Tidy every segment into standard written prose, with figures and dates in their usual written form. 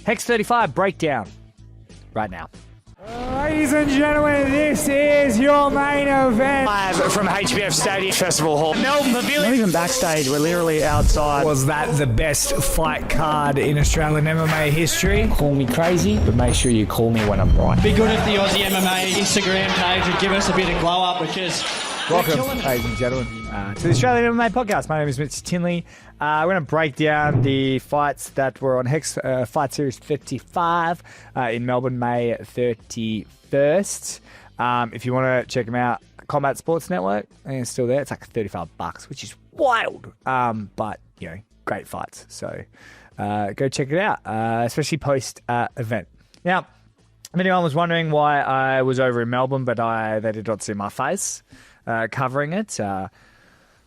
Hex 35 breakdown right now. Ladies and gentlemen, this is your main event. Live from HBF Stadium Festival Hall, Melbourne Pavilion. Not even backstage, we're literally outside. Was that the best fight card in Australian MMA history? Call me crazy, but make sure you call me when I'm right. Be good if the Aussie MMA Instagram page would give us a bit of glow up because welcome, ladies and gentlemen, to the Australian MMA podcast. My name is Mitchell Tinley. We're going to break down the fights that were on Hex Fight Series 55 in Melbourne, May 31st. If you want to check them out, Combat Sports Network, it's still there. It's like $35, which is wild. But, you know, great fights. So go check it out, especially post-event. Now, if anyone was wondering why I was over in Melbourne, but they did not see my face covering it,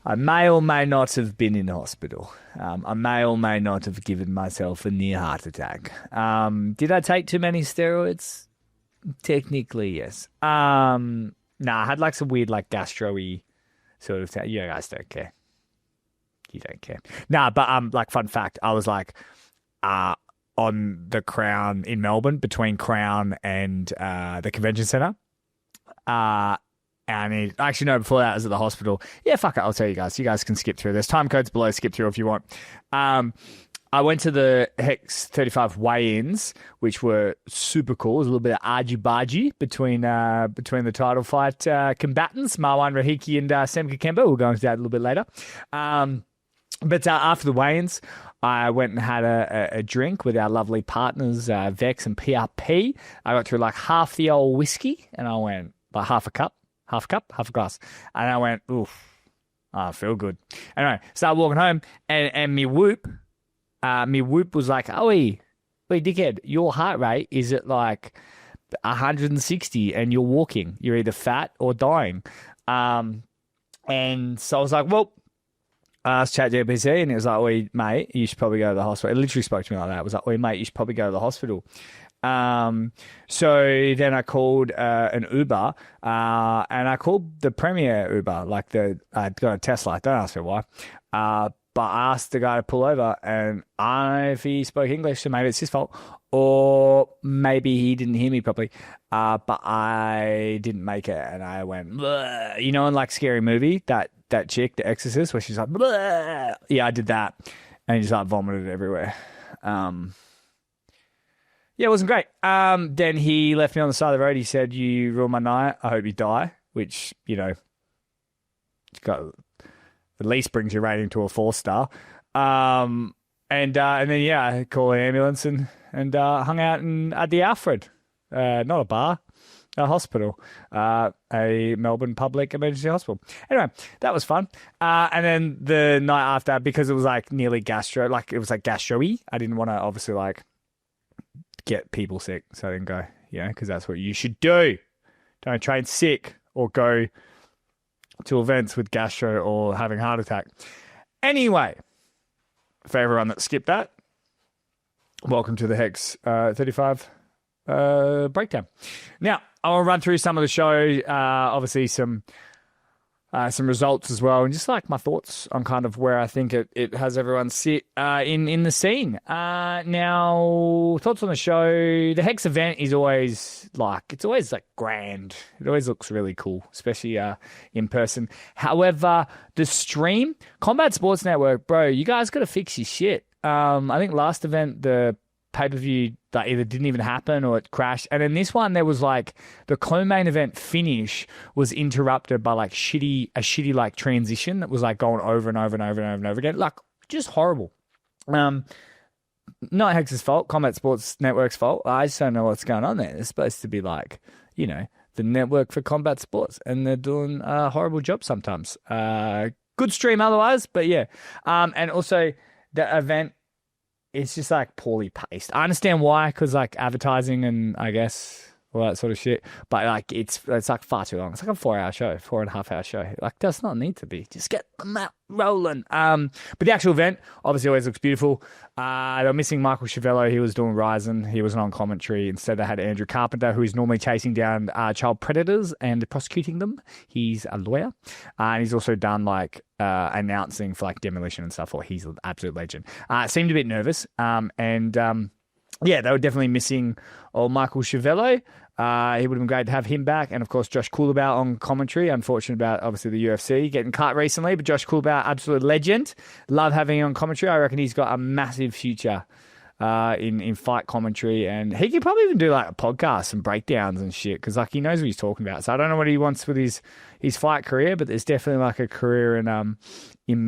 I may or may not have been in hospital. I may or may not have given myself a near heart attack. Did I take too many steroids? Technically, yes. I had like some weird like gastro-y sort of thing. You guys don't care. You don't care. But like fun fact, I was like on the Crown in Melbourne, between Crown and the Convention Centre. And actually, no, before that, I was at the hospital. Yeah, fuck it. I'll tell you guys. You guys can skip through. There's time codes below. Skip through if you want. I went to the Hex 35 weigh-ins, which were super cool. There was a little bit of argy-bargy between the title fight combatants, Marwan Rahiki and Sam Kikemba. We'll go into that a little bit later. But after the weigh-ins, I went and had a drink with our lovely partners, Vex and PRP. I got through like half the old whiskey, and I went, like half a glass. And I went, oof, I feel good. Anyway, started walking home, and me whoop was like, wait, dickhead, your heart rate is at like 160 and you're walking. You're either fat or dying. And so I was like, well, I asked ChatGPT, and it was like, wait, mate, you should probably go to the hospital. It literally spoke to me like that. It was like, wait, mate, you should probably go to the hospital. So then I called an Uber, and I called the Premier Uber, like I got a Tesla. Don't ask me why. But I asked the guy to pull over, and I don't know if he spoke English, so maybe it's his fault, or maybe he didn't hear me properly. But I didn't make it, and I went, bleh. You know, in like Scary Movie, that chick, the Exorcist, where she's like, bleh. Yeah, I did that, and he just like vomited everywhere. Yeah, it wasn't great. Then he left me on the side of the road. He said, you ruined my night. I hope you die, which, you know, it's got at least brings your rating to a 4-star. And then, yeah, I called an ambulance and hung out at the Alfred. Not a bar, a hospital. A Melbourne public emergency hospital. Anyway, that was fun. And then the night after, because it was like nearly gastro, like it was like gastro-y, I didn't want to obviously like get people sick, so I didn't go, because that's what you should do. Don't train sick or go to events with gastro or having a heart attack. Anyway, for everyone that skipped that, welcome to the Hex 35 breakdown. Now, I'll run through some of the show, obviously some results as well, and just like my thoughts on kind of where I think it has everyone sit in the scene. Now, thoughts on the show. The Hex event is always like grand. It always looks really cool, especially in person. However, the stream, Combat Sports Network, bro, you guys got to fix your shit. I think last event, the pay-per-view that either didn't even happen or it crashed. And in this one, there was like the co-main event finish was interrupted by like a shitty like transition that was like going over and over and over and over and over again. Like just horrible. Not Hex's fault, Combat Sports Network's fault. I just don't know what's going on there. It's supposed to be like, the network for combat sports, and they're doing a horrible job sometimes. Good stream otherwise, but yeah. And also the event, it's just like poorly paced. I understand why, because like advertising and I guess all that sort of shit. But like it's like far too long. It's like a 4-hour show, 4.5-hour show. Like does not need to be. Just get the map rolling. But the actual event obviously always looks beautiful. They were missing Michael Chiavello. He was doing Ryzen. He wasn't on commentary. Instead, they had Andrew Carpenter, who is normally chasing down child predators and prosecuting them. He's a lawyer, and he's also done like announcing for like Demolition and stuff. Or he's an absolute legend. Seemed a bit nervous. yeah, they were definitely missing old Michael Chiavello. He would have been great to have him back. And, of course, Josh Coolabau on commentary. Unfortunate about, obviously, the UFC getting cut recently. But Josh Coolabau, absolute legend. Love having him on commentary. I reckon he's got a massive future in fight commentary. And he could probably even do, like, a podcast and breakdowns and shit because, like, he knows what he's talking about. So I don't know what he wants with his fight career, but there's definitely, like, a career in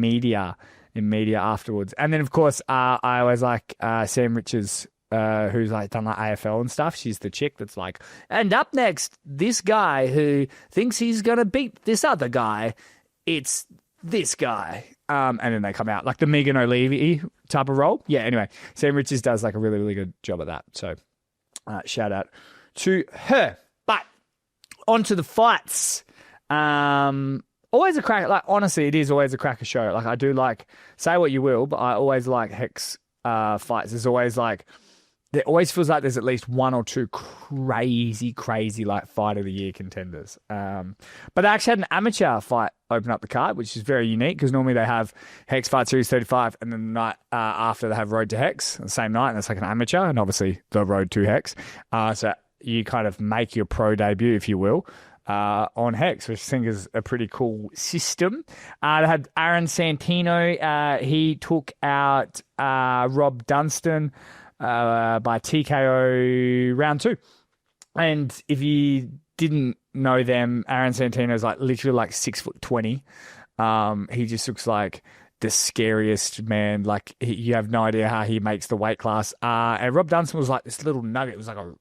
media afterwards. And then, of course, I always like Sam Richards, who's like done like AFL and stuff. She's the chick that's like, and up next, this guy who thinks he's gonna beat this other guy. It's this guy. And then they come out like the Megan O'Leary type of role. Yeah. Anyway, Sam Richards does like a really, really good job of that. So shout out to her. But on to the fights. Always a crack. Like honestly, it is always a cracker show. Like I do like, say what you will, but I always like Hex fights. There's always like. There always feels like there's at least one or two crazy like fight of the year contenders. But they actually had an amateur fight open up the card, which is very unique because normally they have Hex Fight Series 35 and then the night after they have Road to Hex the same night, and it's like an amateur and obviously the Road to Hex. So you kind of make your pro debut, if you will, on Hex, which I think is a pretty cool system. They had Aaron Santino. He took out Rob Dunstan by TKO round 2. And if you didn't know them, Aaron Santino is like literally like 6'20". He just looks like the scariest man. Like you have no idea how he makes the weight class. And Rob Dunstan was like this little nugget. It was like a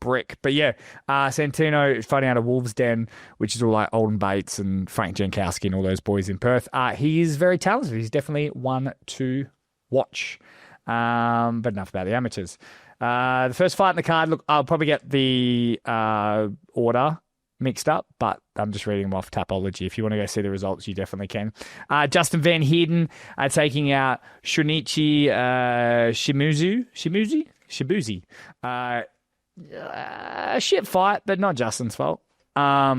brick. But yeah, Santino is fighting out of Wolves Den, which is all like Alden Bates and Frank Jankowski and all those boys in Perth. He is very talented. He's definitely one to watch. But enough about the amateurs. The first fight in the card, look, I'll probably get the order mixed up, but I'm just reading them off Tapology. If you want to go see the results, you definitely can. Justin Van Heerden taking out Shunichi Shibuzi. A shit fight, but not Justin's fault. Yeah,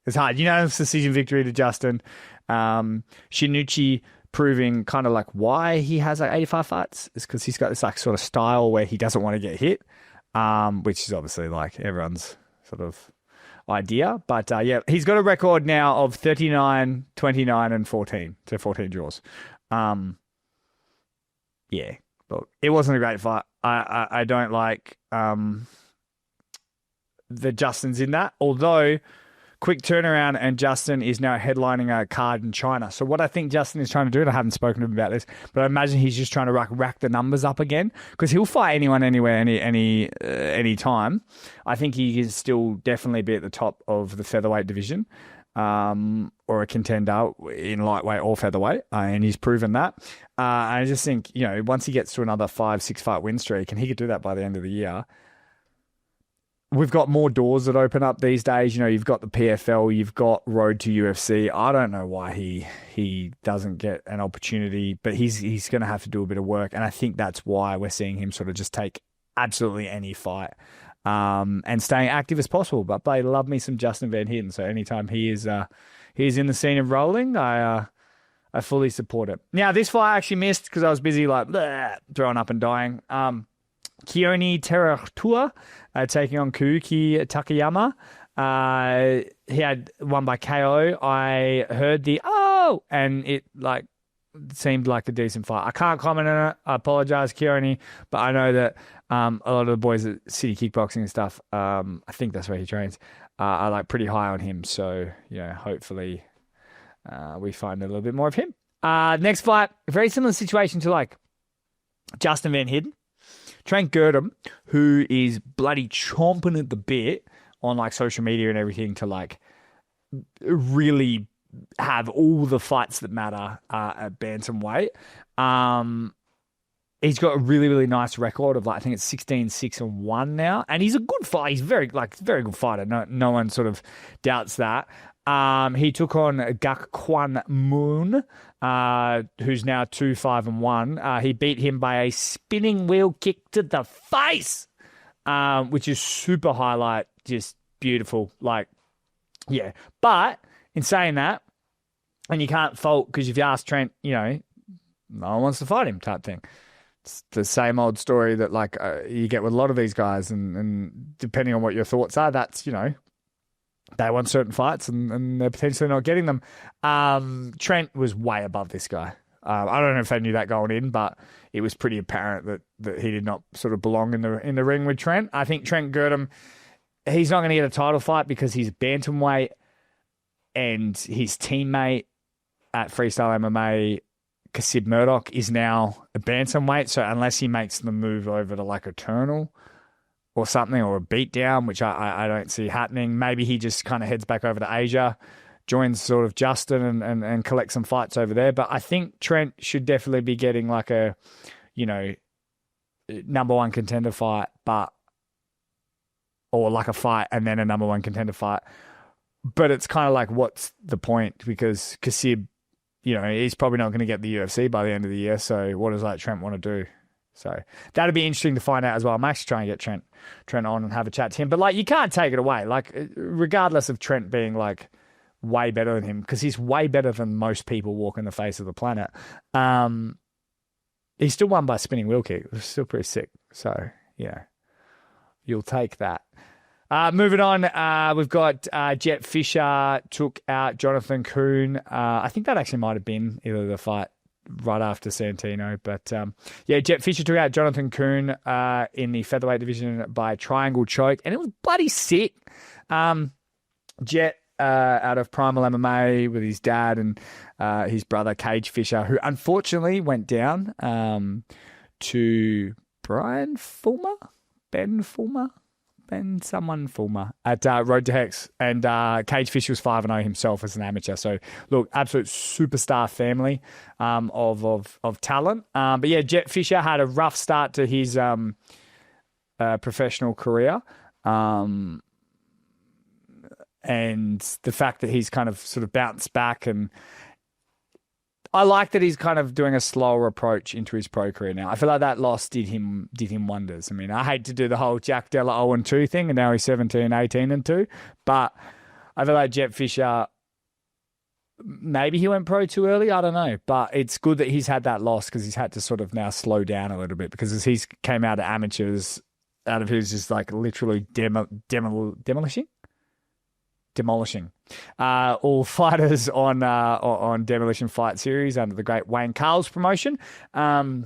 it's hard. Unanimous decision victory to Justin. Shinichi proving kind of like why he has like 85 fights is because he's got this like sort of style where he doesn't want to get hit, which is obviously like everyone's sort of idea. But yeah, he's got a record now of 39, 29, and 14. So 14 draws. Yeah, look, it wasn't a great fight. I don't like the Justin's in that, although quick turnaround and Justin is now headlining a card in China. So what I think Justin is trying to do, and I haven't spoken to him about this, but I imagine he's just trying to rack the numbers up again because he'll fight anyone, anywhere, any time. I think he can still definitely be at the top of the featherweight division or a contender in lightweight or featherweight, and he's proven that. I just think, once he gets to another 5-6 fight win streak, and he could do that by the end of the year, we've got more doors that open up these days. You've got the PFL, you've got Road to UFC. I don't know why he doesn't get an opportunity, but he's going to have to do a bit of work. And I think that's why we're seeing him sort of just take absolutely any fight and staying active as possible. But they love me some Justin Van Heerden. So anytime he is in the scene of rolling, I fully support it. Now, this fight I actually missed because I was busy like throwing up and dying. Kioni Teratua taking on Kuuki Takayama. He had won by KO. I heard the and it seemed like a decent fight. I can't comment on it. I apologize, Kioni, but I know that a lot of the boys at City Kickboxing and stuff, I think that's where he trains, are like pretty high on him. So hopefully we find a little bit more of him. Next fight, very similar situation to like Justin Van Heerden. Trank Girdham, who is bloody chomping at the bit on like social media and everything to like really have all the fights that matter at Bantamweight. He's got a really, really nice record of I think it's 16-6-1 now. And he's a good fighter. He's very good fighter. No one sort of doubts that. He took on Gak Kwan Moon, who's now 2-5-1. He beat him by a spinning wheel kick to the face, which is super highlight, just beautiful. Yeah. But in saying that, and you can't fault because if you ask Trent, no one wants to fight him type thing. It's the same old story that like you get with a lot of these guys, and depending on what your thoughts are, that's, you know, they want certain fights and they're potentially not getting them. Trent was way above this guy. I don't know if they knew that going in, but it was pretty apparent that he did not sort of belong in the ring with Trent. I think Trent Girdham, he's not going to get a title fight because he's bantamweight, and his teammate at Freestyle MMA, Kasib Murdoch, is now a bantamweight. So unless he makes the move over to like Eternal or something, or a beatdown, which I don't see happening, maybe he just kind of heads back over to Asia, joins sort of Justin and collects some fights over there. But I think Trent should definitely be getting like a, you know, number one contender fight, or like a fight and then a number one contender fight. But it's kind of like, what's the point? Because Kasib, you know, he's probably not going to get the UFC by the end of the year. So what does like Trent want to do? So that'd be interesting to find out as well. I'm actually trying to get Trent on and have a chat to him. But like, you can't take it away. Like, regardless of Trent being like way better than him, because he's way better than most people walking the face of the planet. He still won by spinning wheel kick. It was still pretty sick. So, yeah, you'll take that. Moving on, we've got Jet Fisher took out Jonathan Kuhn. I think that actually might have been either the fight right after Santino. But, yeah, Jet Fisher took out Jonathan Kuhn in the featherweight division by triangle choke, and it was bloody sick. Jet, out of Primal MMA with his dad and his brother, Cage Fisher, who unfortunately went down to Ben Fulmer at Road to Hex. And Cage Fisher was 5-0 himself as an amateur. So, look, absolute superstar family of talent. But, yeah, Jet Fisher had a rough start to his professional career. And the fact that he's kind of sort of bounced back, and I like that he's kind of doing a slower approach into his pro career now. I feel like that loss did him wonders. I mean, I hate to do the whole Jack Della 0-2 thing, and now he's 17, 18-2, but I feel like Jet Fisher, maybe he went pro too early. I don't know, but it's good that he's had that loss, because he's had to sort of now slow down a little bit, because as he's came out of amateurs, out of his just like literally demolishing all fighters on Demolition Fight Series under the great Wayne Carl's promotion. Yeah,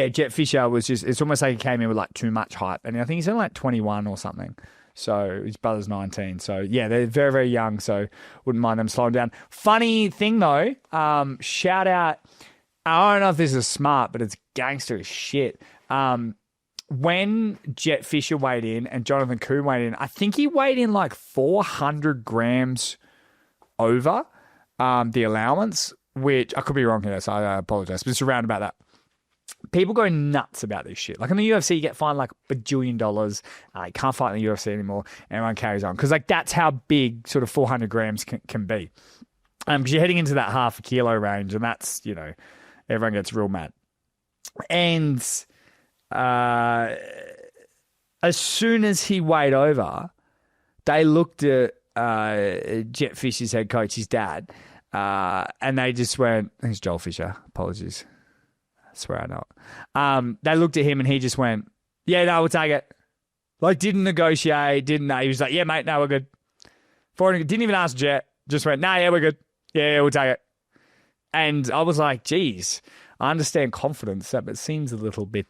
Jet Fisher was just, it's almost like he came in with like too much hype, and I think he's only like 21 or something. So his brother's 19. So yeah, they're very, very young. So wouldn't mind them slowing down. Funny thing though, shout out, I don't know if this is smart, but it's gangster as shit. When Jet Fisher weighed in and Jonathan Kuhn weighed in, I think he weighed in like 400 grams over the allowance, which I could be wrong here, so I apologize, but it's around about that. People go nuts about this shit. Like in the UFC, you get fined like $1 bajillion. You can't fight in the UFC anymore. Everyone carries on. Because like that's how big sort of 400 grams can be. Because you're heading into that half a kilo range, and that's, you know, everyone gets real mad. And as soon as he weighed over, they looked at Jet Fisher's head coach, his dad, and they just went, I think it's Joel Fisher, apologies. I swear I know it. They looked at him and he just went, yeah, no, we'll take it. Like, didn't negotiate, didn't know. He was like, yeah, mate, no, we're good. Didn't even ask Jet, just went, nah, yeah, we're good. Yeah, we'll take it. And I was like, geez, I understand confidence, but it seems a little bit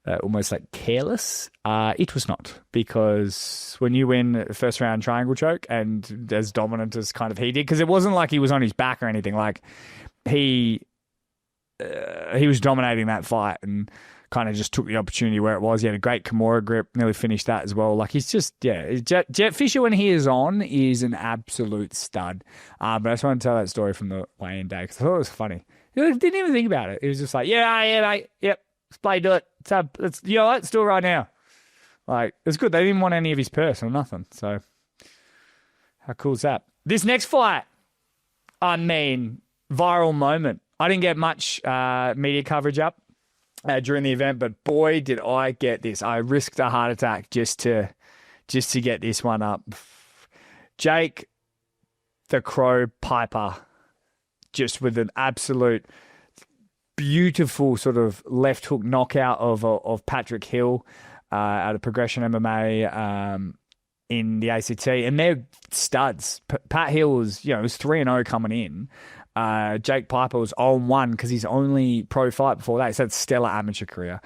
almost like careless. It was not, because when you win a first round triangle choke and as dominant as kind of he did, because it wasn't like he was on his back or anything, like he was dominating that fight and kind of just took the opportunity where it was. He had a great Kimura grip, nearly finished that as well. Like, he's just, yeah, Jet Fisher when he is on is an absolute stud. But I just want to tell that story from the weigh-in day because I thought it was funny. He didn't even think about it. He was just like, yeah, mate, yep, let's play, do it. Let's do it right now. Like, it's good. They didn't want any of his purse or nothing. So, how cool is that? This next fight, I mean, viral moment. I didn't get much media coverage up during the event, but boy, did I get this. I risked a heart attack just to get this one up. Jake the Crow Piper, just with an absolute beautiful sort of left hook knockout of Patrick Hill out of Progression MMA in the ACT, and they're studs. Pat Hill was, was 3-0 coming in. Jake Piper was 0-1 because his only pro fight before that. He's had a stellar amateur career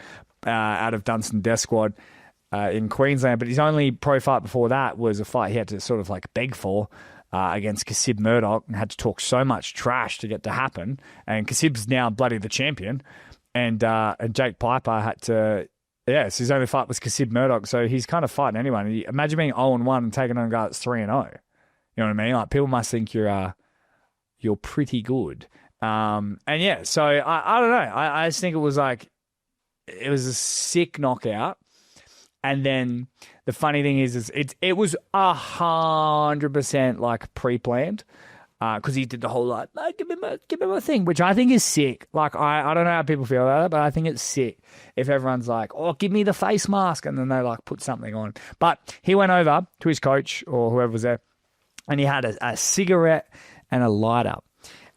out of Dunstan Death Squad in Queensland, but his only pro fight before that was a fight he had to sort of like beg for against Kasib Murdoch, and had to talk so much trash to get to happen. And Kasib's now bloody the champion, and Jake Piper had to. Yeah, so his only fight was Kasib Murdoch, so he's kind of fighting anyone. Imagine being 0-1 and taking on a guy that's 3-0. You know what I mean? Like, people must think you're pretty good. And yeah, so I don't know. I just think it was a sick knockout. And then the funny thing is it was 100% like pre-planned. Because he did the whole give me my thing, which I think is sick. Like, I don't know how people feel about it, but I think it's sick if everyone's like, oh, give me the face mask, and then they like put something on. But he went over to his coach or whoever was there, and he had a cigarette and a lighter,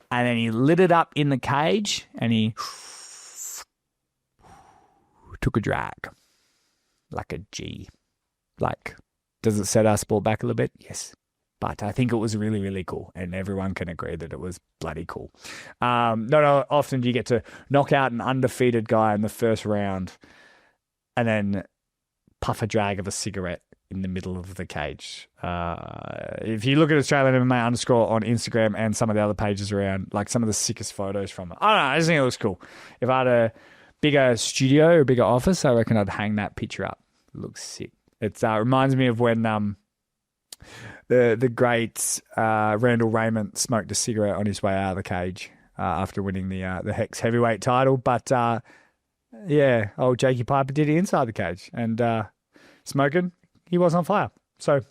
and then he lit it up in the cage, and he took a drag like a G. Like, does it set our sport back a little bit? Yes. But I think it was really, really cool, and everyone can agree that it was bloody cool. Not often do you get to knock out an undefeated guy in the first round and then puff a drag of a cigarette in the middle of the cage. If you look at Australian MMA underscore on Instagram and some of the other pages around, like some of the sickest photos from it. I don't know, I just think it looks cool. If I had a bigger studio or a bigger office, I reckon I'd hang that picture up. It looks sick. It reminds me of when the great Randall Raymond smoked a cigarette on his way out of the cage after winning the Hex heavyweight title. But yeah, old Jakey Piper did it inside the cage, and smoking, he was on fire. So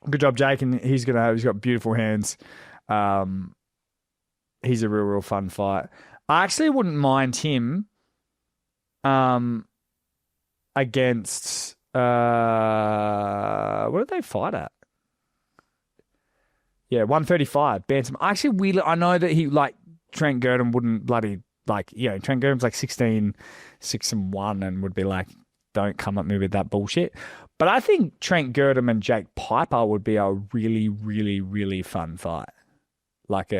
good job, Jake, and he's got beautiful hands. He's a real fun fight. I actually wouldn't mind him against what did they fight at? Yeah, 135, Bantam. Actually, I know that he, like, Trent Girdham wouldn't bloody, like, Trent Girdham's like 16-6-1 and would be like, don't come at me with that bullshit. But I think Trent Girdham and Jake Piper would be a really, really, really fun fight. Like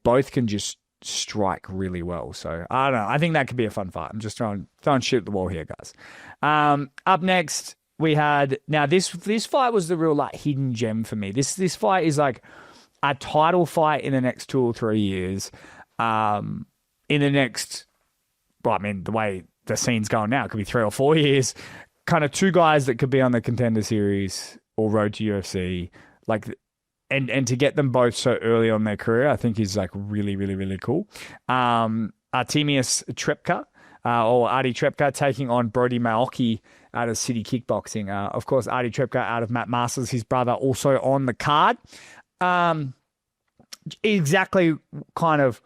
both can just strike really well. So, I don't know. I think that could be a fun fight. I'm just throwing shit at the wall here, guys. Up next, we had, now this fight was the real like hidden gem for me. This fight is like a title fight in the next 2 or 3 years. In the next, well, I mean, the way the scene's going now, it could be 3 or 4 years. Kind of two guys that could be on the Contender Series or road to UFC. Like, and to get them both so early on their career, I think is like really, really, really cool. Artemius Trepka, or Artie Trepka, taking on Brody Maoki out of City Kickboxing. Of course, Artie Trepka out of Matt Masters, his brother, also on the card. Exactly kind of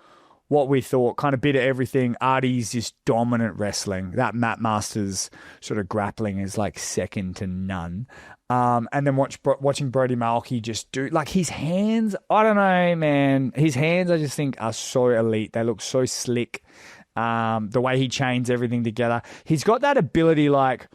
what we thought, kind of bit of everything. Artie's just dominant wrestling. That Matt Masters sort of grappling is like second to none. And then watching Brody Maoki just do, like, his hands, I don't know, man. His hands, I just think, are so elite. They look so slick. The way he chains everything together. He's got that ability, like,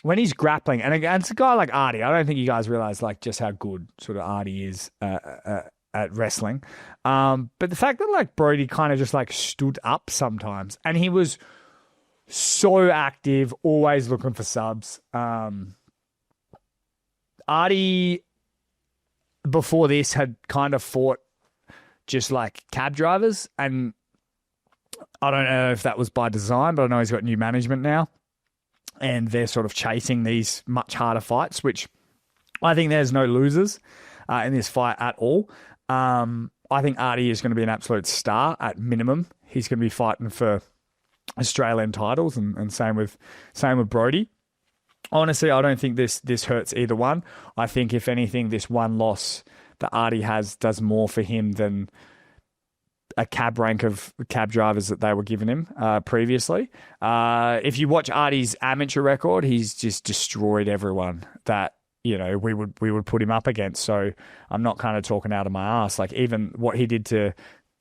when he's grappling, and it's a guy like Artie. I don't think you guys realize, like, just how good sort of Artie is at wrestling. But the fact that, like, Brody kind of just, like, stood up sometimes, and he was so active, always looking for subs. Artie, before this, had kind of fought just, like, cab drivers, and I don't know if that was by design, but I know he's got new management now, and they're sort of chasing these much harder fights, which I think there's no losers in this fight at all. I think Artie is going to be an absolute star at minimum. He's going to be fighting for Australian titles, and same with Brody. Honestly, I don't think this hurts either one. I think, if anything, this one loss that Artie has does more for him than a cab rank of cab drivers that they were giving him previously. If you watch Artie's amateur record, he's just destroyed everyone that, you know, we would put him up against. So I'm not kind of talking out of my ass. Like, even what he did to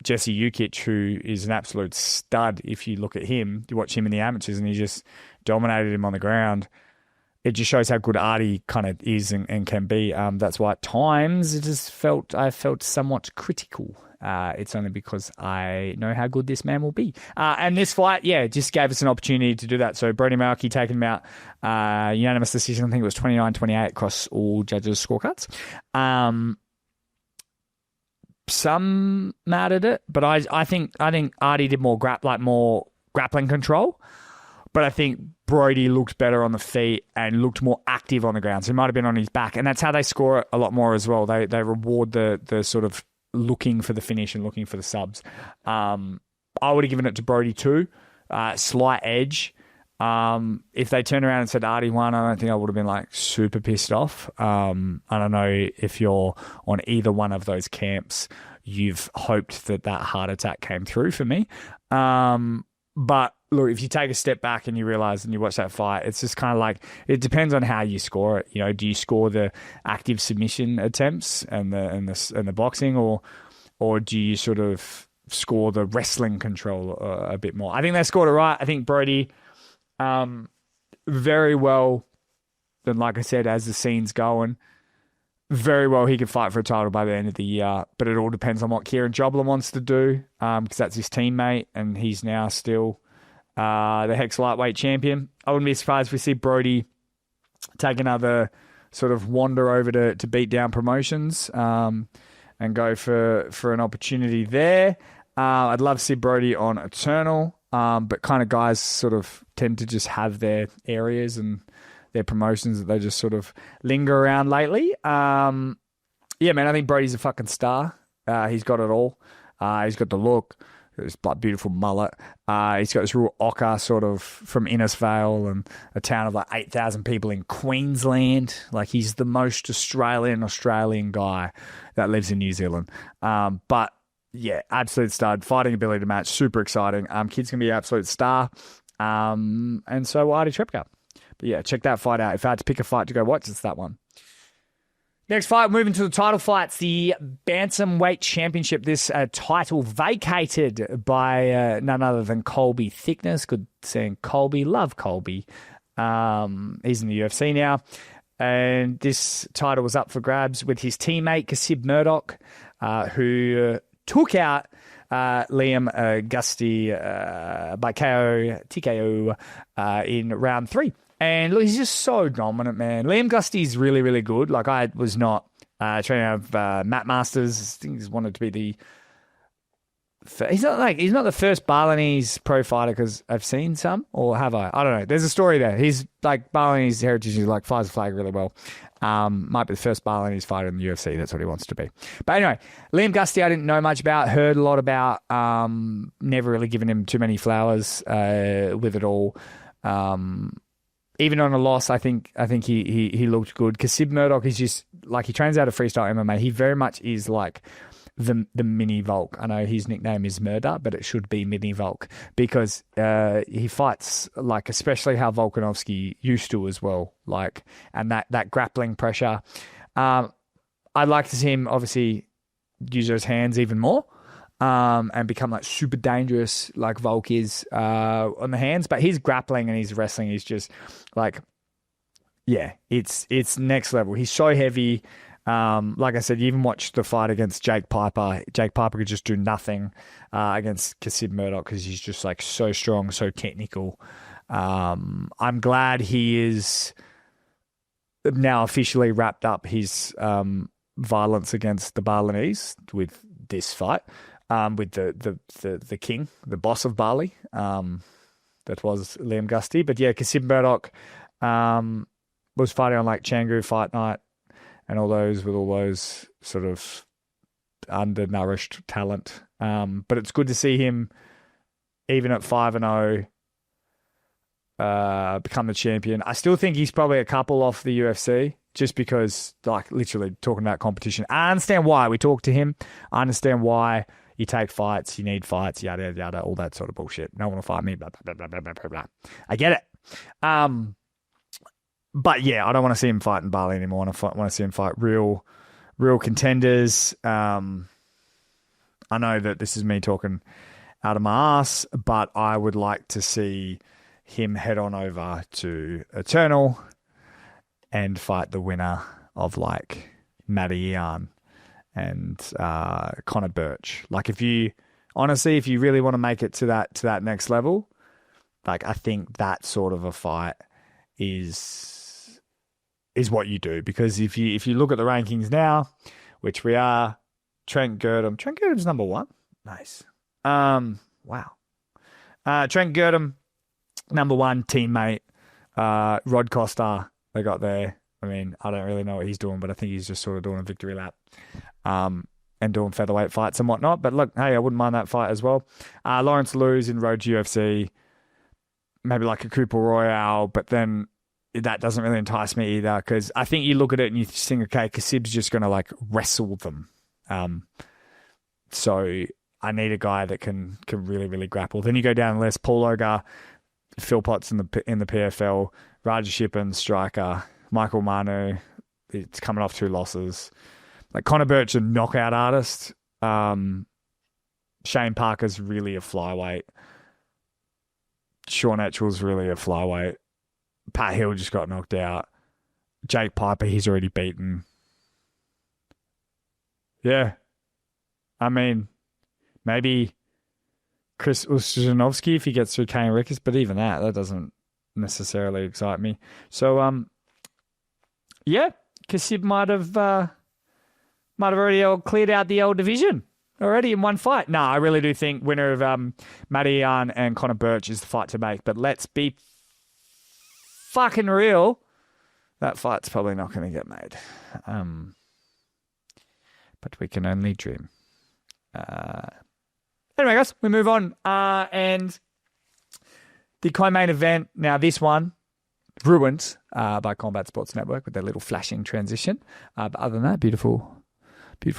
Jesse Ukic, who is an absolute stud. If you look at him, you watch him in the amateurs, and he just dominated him on the ground. It just shows how good Artie kind of is and can be. That's why at times I felt somewhat critical. It's only because I know how good this man will be. And this fight, just gave us an opportunity to do that. So Brody Maoki taking him out, unanimous decision. I think it was 29-28 across all judges' scorecards. Some mad at it, but I think Artie did more grappling control. But I think Brody looked better on the feet and looked more active on the ground. So he might have been on his back. And that's how they score it a lot more as well. They reward the sort of looking for the finish and looking for the subs. I would have given it to Brody too. Slight edge. If they turned around and said Artie won, I don't think I would have been like super pissed off. I don't know if you're on either one of those camps. You've hoped that heart attack came through for me. But look, if you take a step back and you realize and you watch that fight, it's just kind of like, it depends on how you score it. You know, do you score the active submission attempts and the boxing, or do you sort of score the wrestling control a bit more? I think they scored it right. I think Brody, very well, then like I said, as the scene's going, very well he could fight for a title by the end of the year, but it all depends on what Kieran Jobler wants to do, because that's his teammate, and he's now still the Hex lightweight champion. I wouldn't be surprised if we see Brody take another sort of wander over to beat down promotions and go for an opportunity there. I'd love to see Brody on Eternal, but kind of guys sort of tend to just have their areas and their promotions that they just sort of linger around lately. Man, I think Brody's a fucking star. He's got it all. He's got the look, this beautiful mullet. He's got this real ochre sort of from Innisfail, and a town of like 8,000 people in Queensland. Like, he's the most Australian guy that lives in New Zealand. But yeah, absolute stud. Fighting ability to match, super exciting. Kid's going to be an absolute star. And so Artie Trepka. But yeah, check that fight out. If I had to pick a fight to go watch, it's that one. Next fight, moving to the title fights, the Bantamweight Championship. This title vacated by none other than Colby Thickness. Good seeing Colby. Love Colby. He's in the UFC now. And this title was up for grabs with his teammate, Kasib Murdoch, who took out Liam Gusty by TKO in round 3. And look, he's just so dominant, man. Liam Gusty's really, really good. Like, I was not training out of Matt Masters. I think he's wanted to be the... He's not the first Balinese pro fighter, because I've seen some, or have I? I don't know. There's a story there. He's like Balinese heritage. He like flies the flag really well. Might be the first Balinese fighter in the UFC. That's what he wants to be. But anyway, Liam Gusty, I didn't know much about. Heard a lot about. Never really given him too many flowers with it all. Even on a loss, I think he looked good. Kasib Murdoch is just like, he trains out of freestyle MMA. He very much is like the mini Volk. I know his nickname is Murder, but it should be mini Volk, because he fights like, especially how Volkanovski used to as well. Like, and that grappling pressure. I'd like to see him obviously use those hands even more. And become like super dangerous like Volk is on the hands. But his grappling and his wrestling is just like, yeah, it's next level. He's so heavy. Like I said, you even watch the fight against Jake Piper. Jake Piper could just do nothing against Kasib Murdoch, because he's just like so strong, so technical. I'm glad he is now officially wrapped up his violence against the Balinese with this fight. With the king, the boss of Bali, that was Liam Gusty. But yeah, Kasib Murdoch was fighting on like Canggu Fight Night and all those, with all those sort of undernourished talent. But it's good to see him, even at 5-0, become the champion. I still think he's probably a couple off the UFC, just because, like, literally talking about competition. I understand why we talk to him. I understand why you take fights, you need fights, yada, yada, yada, all that sort of bullshit. No one will fight me, blah, blah, blah, blah, blah, blah, blah. I get it. But yeah, I don't want to see him fight in Bali anymore. I want to see him fight real contenders. And I know that this is me talking out of my ass, but I would like to see him head on over to Eternal and fight the winner of like Matty Ian and Connor Birch. Like if you really want to make it to that next level, like I think that sort of a fight is what you do. Because if you look at the rankings now, which we are, Trent Girdham's number 1. Nice. Wow. Trent Girdham, number 1 teammate. Rod Costa, they got there. I mean, I don't really know what he's doing, but I think he's just sort of doing a victory lap and doing featherweight fights and whatnot. But look, hey, I wouldn't mind that fight as well. Lawrence Lewis in Road to UFC, maybe like a Cooper Royale, but then that doesn't really entice me either, because I think you look at it and you think, okay, Kasib's just going to like wrestle them. So I need a guy that can really, really grapple. Then you go down the list, Paul Ogar, Phil Potts in the PFL, Raja Shippen, striker, Michael Manu, it's coming off 2 losses. Like Connor Birch, a knockout artist. Shane Parker's really a flyweight. Sean Etchell's really a flyweight. Pat Hill just got knocked out. Jake Piper, he's already beaten. Yeah. I mean, maybe Chris Ustijanovsky if he gets through Kane Ricketts, but even that doesn't necessarily excite me. So, yeah, Kasib might have already cleared out the old division already in one fight. No, I really do think winner of Matty Ian and Connor Birch is the fight to make. But let's be fucking real. That fight's probably not going to get made. But we can only dream. Anyway, guys, we move on. And the co-main event, now this one, ruined by Combat Sports Network with their little flashing transition. But other than that, beautiful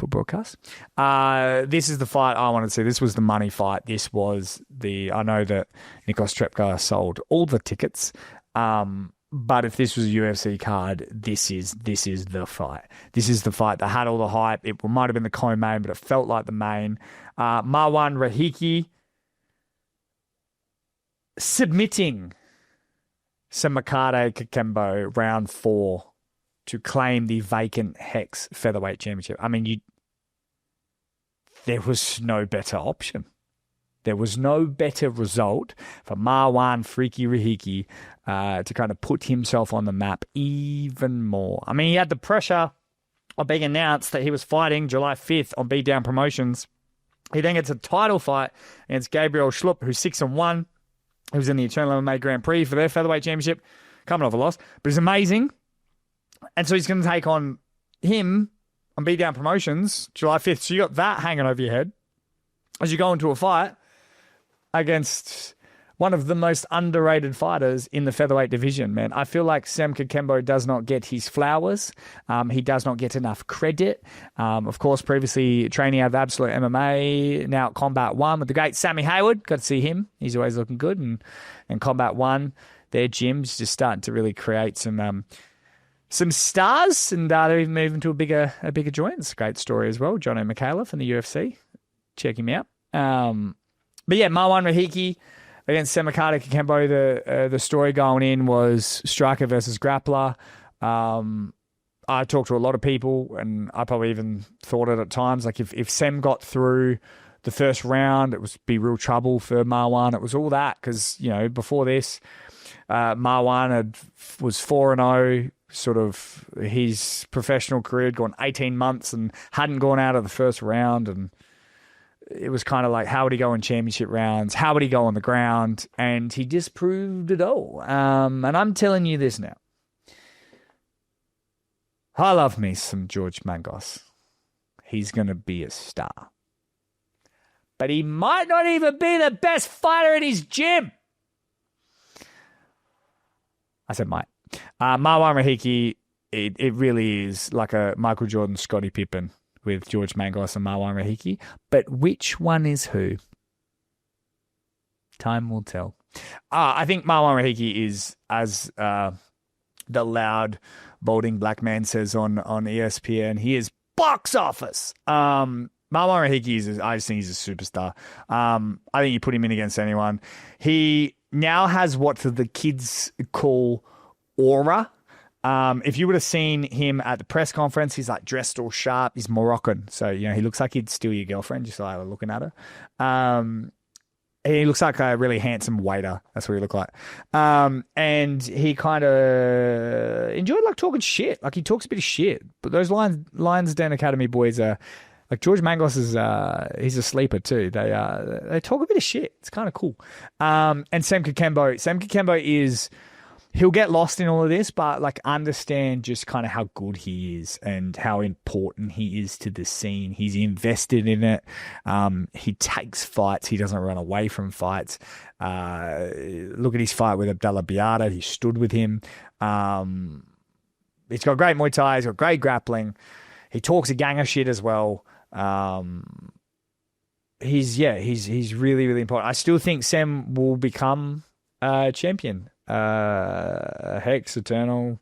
broadcast. This is the fight I wanted to see. This was the money fight. I know that Nikos Trepka sold all the tickets. But if this was a UFC card, this is the fight. This is the fight that had all the hype. It might have been the co-main, but it felt like the main. Marwan Rahiki submitting Semakade Kakembo round 4 to claim the vacant Hex Featherweight Championship. I mean, there was no better option. There was no better result for Marwan Freaky Rahiki to kind of put himself on the map even more. I mean, he had the pressure of being announced that he was fighting July 5th on Beatdown Promotions. He then gets a title fight against Gabriel Schlupp, who's 6-1. He was in the Eternal MMA Grand Prix for their Featherweight Championship, coming off a loss. But he's amazing. And so he's going to take on him on Beatdown Promotions July 5th. So you got that hanging over your head as you go into a fight against one of the most underrated fighters in the featherweight division, man. I feel like Sam Kakembo does not get his flowers. He does not get enough credit. Of course, previously training out of Absolute MMA, now at Combat 1 with the great Sammy Hayward. Got to see him. He's always looking good. And Combat 1, their gym's just starting to really create some stars, and they're even moving to a bigger joint. It's a great story as well. John O'Michaela from the UFC. Check him out. But yeah, Marwan Rahiki against Semakade Kakembo. The story going in was striker versus grappler. I talked to a lot of people, and I probably even thought it at times. Like if Sem got through the first round, it would be real trouble for Marwan. It was all that because, before this, Marwan was 4-0. Sort of his professional career had gone 18 months and hadn't gone out of the first round, and it was kind of like, how would he go in championship rounds? How would he go on the ground? And he disproved it all. And I'm telling you this now. I love me some George Mangos. He's going to be a star. But he might not even be the best fighter in his gym. I said might. Marwan Rahiki, it really is like a Michael Jordan, Scottie Pippen with George Mangos and Marwan Rahiki. But which one is who? Time will tell. I think Marwan Rahiki is, as the loud, balding black man says on ESPN, he is box office. Marwan Rahiki I just think he's a superstar. I think you put him in against anyone. He now has what the kids call aura. If you would have seen him at the press conference, he's like dressed all sharp. He's Moroccan. So, he looks like he'd steal your girlfriend just like looking at her. He looks like a really handsome waiter. That's what he looked like. And he kind of enjoyed like talking shit. Like he talks a bit of shit. But those Lionsden Academy boys are like George Mangos is he's a sleeper too. They talk a bit of shit. It's kind of cool. And Sam Kikembo is he'll get lost in all of this, but like understand just kind of how good he is and how important he is to the scene. He's invested in it. He takes fights. He doesn't run away from fights. Look at his fight with Abdullah Biata. He stood with him. He's got great Muay Thai. He's got great grappling. He talks a gang of shit as well. He's really, really important. I still think Sam will become a champion. Hex, Eternal,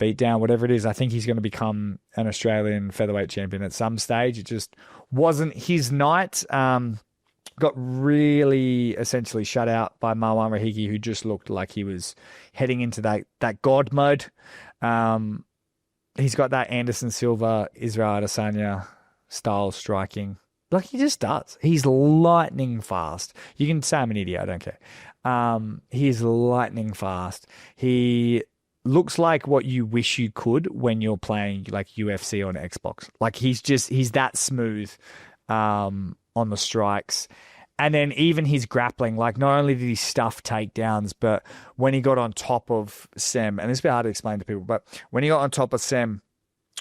Beatdown, whatever it is. I think he's going to become an Australian featherweight champion at some stage. It just wasn't his night. Got really essentially shut out by Marwan Rahiki, who just looked like he was heading into that God mode. He's got that Anderson Silva, Israel Adesanya style striking. Like he just does. He's lightning fast. You can say I'm an idiot. I don't care. He's lightning fast. He looks like what you wish you could when you're playing like UFC on Xbox. Like he's that smooth on the strikes. And then even his grappling, like not only did he stuff takedowns, but when he got on top of Sem, and it's a bit hard to explain to people, but when he got on top of Sem,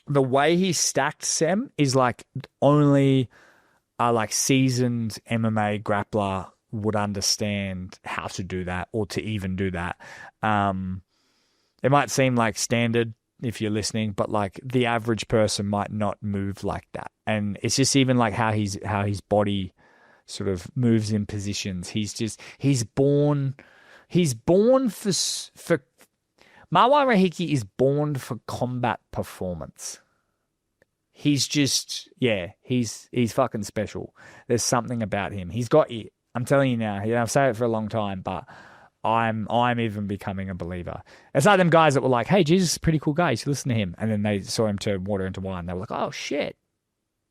the way he stacked Sem is like only a like seasoned MMA grappler would understand how to do that or to even do that. It might seem like standard if you're listening, but like the average person might not move like that. And it's just even like how his body sort of moves in positions. He's born for Marwan Rahiki is born for combat performance. He's just, he's fucking special. There's something about him. He's got it. I'm telling you now. I've said it for a long time, but I'm even becoming a believer. It's like them guys that were like, "Hey, Jesus is a pretty cool guy. You should listen to him." And then they saw him turn water into wine. They were like, "Oh shit!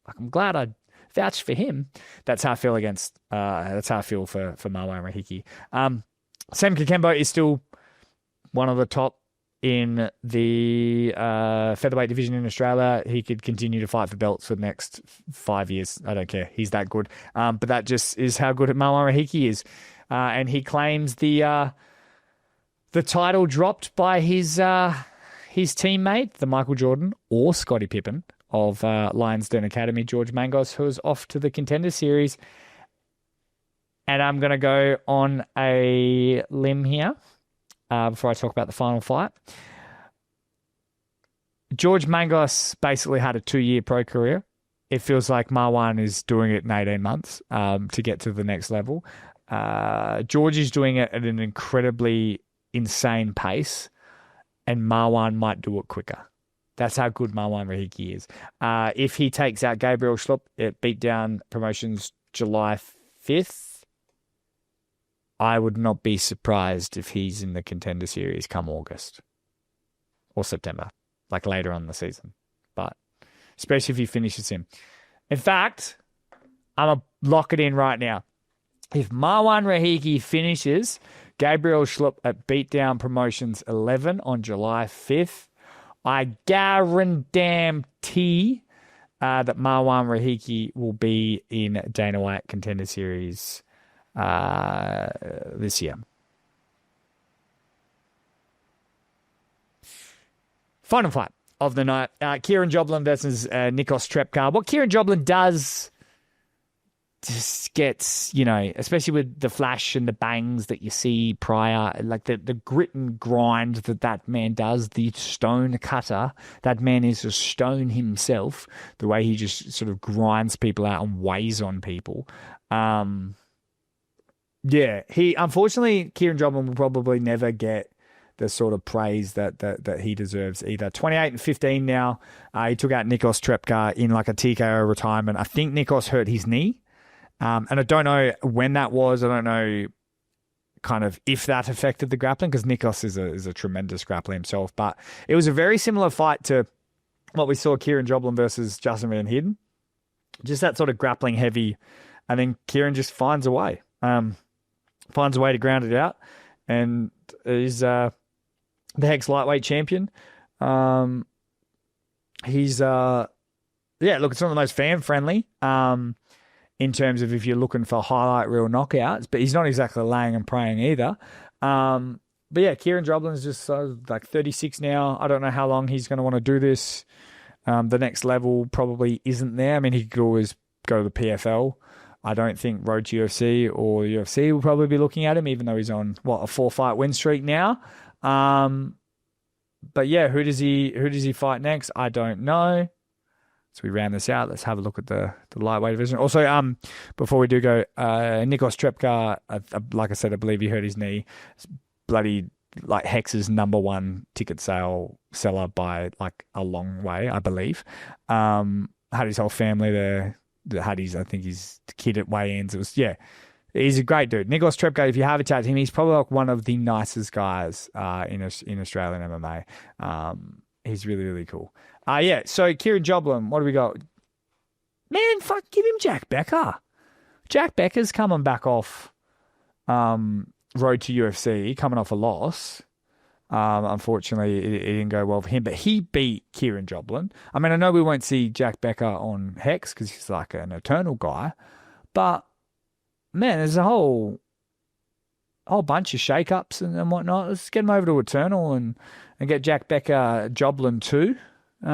Like I'm glad I vouched for him." That's how I feel that's how I feel for Marwan Rahiki. Sam Kikembo is still one of the top in the featherweight division in Australia. He could continue to fight for belts for the next 5 years. I don't care. He's that good. But that just is how good Marwan Rahiki is. And he claims the title dropped by his teammate, the Michael Jordan or Scottie Pippen of Lionsden Academy, George Mangos, who is off to the Contender Series. And I'm going to go on a limb here. Before I talk about the final fight. George Mangos basically had a 2-year pro career. It feels like Marwan is doing it in 18 months to get to the next level. George is doing it at an incredibly insane pace, and Marwan might do it quicker. That's how good Marwan Rahiki is. If he takes out Gabriel Schlupp at Beatdown Promotions July 5th, I would not be surprised if he's in the Contender Series come August or September, like later on in the season. But especially if he finishes him. In fact, I'm going to lock it in right now. If Marwan Rahiki finishes Gabriel Schlupp at Beatdown Promotions 11 on July 5th, I guarantee that Marwan Rahiki will be in Dana White Contender Series this year. Final fight of the night. Kieran Joblin versus Nikos Trepka. What Kieran Joblin does just gets, especially with the flash and the bangs that you see prior, like the grit and grind that man does, the stone cutter. That man is a stone himself, the way he just sort of grinds people out and weighs on people. Unfortunately, Kieran Joblin will probably never get sort of praise that he deserves either. 28-15 now. He took out Nikos Trepka in like a TKO retirement. I think Nikos hurt his knee. And I don't know when that was. I don't know kind of if that affected the grappling, because Nikos is a tremendous grappler himself. But it was a very similar fight to what we saw Kieran Joblin versus Justin Van Heerden. Just that sort of grappling heavy. And then Kieran just finds a way. Finds a way to ground it out. And he's the Hex lightweight champion. He's, look, it's not the most fan-friendly in terms of if you're looking for highlight reel knockouts, but he's not exactly laying and praying either. But yeah, Kieran Joblin's just like 36 now. I don't know how long he's going to want to do this. The next level probably isn't there. I mean, he could always go to the PFL. I don't think Road to UFC or UFC will probably be looking at him, even though he's on, a 4-fight win streak now. But yeah, who does he fight next? I don't know. So we round this out. Let's have a look at the lightweight division. Also, before we do go, Nikos Trepka, like I said, I believe he hurt his knee. It's bloody like Hex's #1 ticket seller by like a long way, I believe. Had his whole family there. Had his kid at weigh-ins. It was, he's a great dude. Nikos Trepka, if you have a chat to him, he's probably like one of the nicest guys in Australian MMA. He's really, really cool. So Kieran Joblin, what do we got? Man, give him Jack Becker. Jack Becker's coming back off road to UFC, coming off a loss. Unfortunately, it didn't go well for him, but he beat Kieran Joblin. I mean, I know we won't see Jack Becker on Hex because he's like an eternal guy, but man, there's a whole bunch of shake-ups and whatnot. Let's get him over to Eternal and get Jack Becker Joblin too. See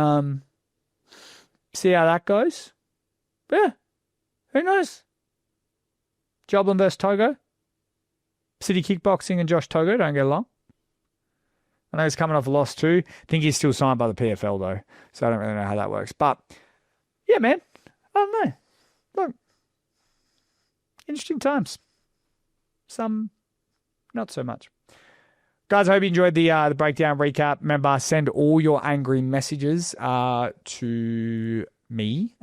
how that goes. Yeah, who knows? Joblin versus Togo. City Kickboxing and Josh Togo don't get along. I know he's coming off a loss too. I think he's still signed by the PFL though, so I don't really know how that works. But yeah, man, I don't know. Look, interesting times. Some not so much. Guys, I hope you enjoyed the breakdown recap. Remember, send all your angry messages to me,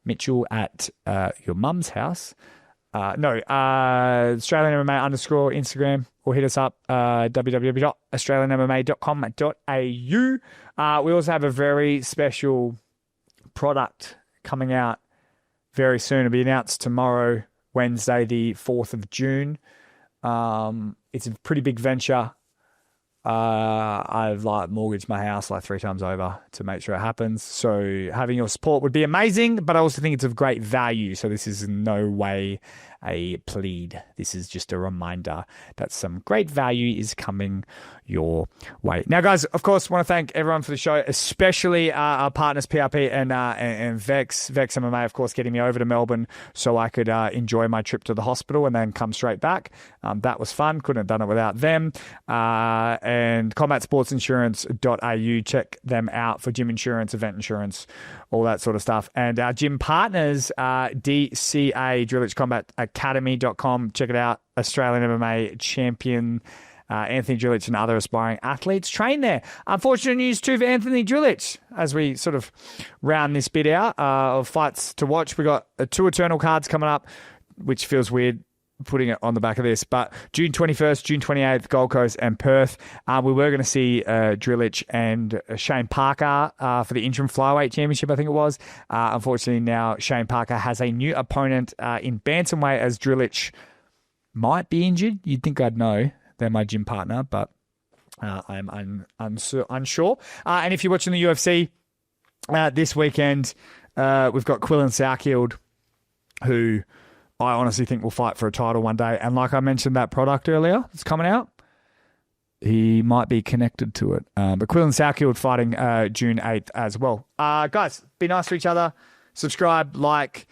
Mitchell, at your mum's house. Australian MMA _ Instagram, or hit us up, www.australianmma.com.au. We also have a very special product coming out very soon. It'll be announced tomorrow, Wednesday, the 4th of June. It's a pretty big venture. I've mortgaged my house 3 times over to make sure it happens. So having your support would be amazing, but I also think it's of great value. So this is in no way a plead. This is just a reminder that some great value is coming your way. Now, guys, of course, want to thank everyone for the show, especially our partners, PRP and Vex MMA, of course, getting me over to Melbourne so I could enjoy my trip to the hospital and then come straight back. That was fun. Couldn't have done it without them. And combatsportsinsurance.au. Check them out for gym insurance, event insurance, all that sort of stuff. And our gym partners, DCA, Drillich Combat Academy.com. Check it out. Australian MMA champion Anthony Drillich and other aspiring athletes train there. Unfortunate news too for Anthony Drillich as we sort of round this bit out of fights to watch. We got 2 Eternal cards coming up, which feels weird putting it on the back of this, but June 21st, June 28th, Gold Coast and Perth. We were going to see Drillich and Shane Parker for the interim flyweight championship, I think it was. Unfortunately, now Shane Parker has a new opponent in Bantamweight as Drillich might be injured. You'd think I'd know. They're my gym partner, but I'm unsure. And if you're watching the UFC this weekend, we've got Quillan Sourkield, who I honestly think will fight for a title one day. And like I mentioned, that product earlier that's coming out, he might be connected to it. But Quillan Sourkield fighting June 8th as well. Guys, be nice to each other. Subscribe, like,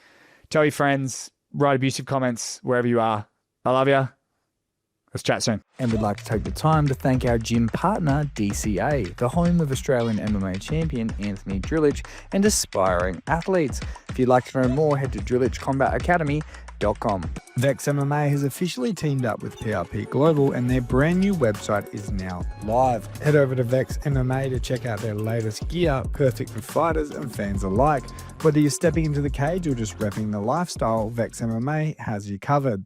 tell your friends, write abusive comments wherever you are. I love you. Let's chat soon. And we'd like to take the time to thank our gym partner, DCA, the home of Australian MMA champion Anthony Drillich and aspiring athletes. If you'd like to know more, head to Drillich Combat Academy VexMMA.com. Vex MMA has officially teamed up with PRP Global and their brand new website is now live. Head over to Vex MMA to check out their latest gear, perfect for fighters and fans alike. Whether you're stepping into the cage or just repping the lifestyle, Vex MMA has you covered.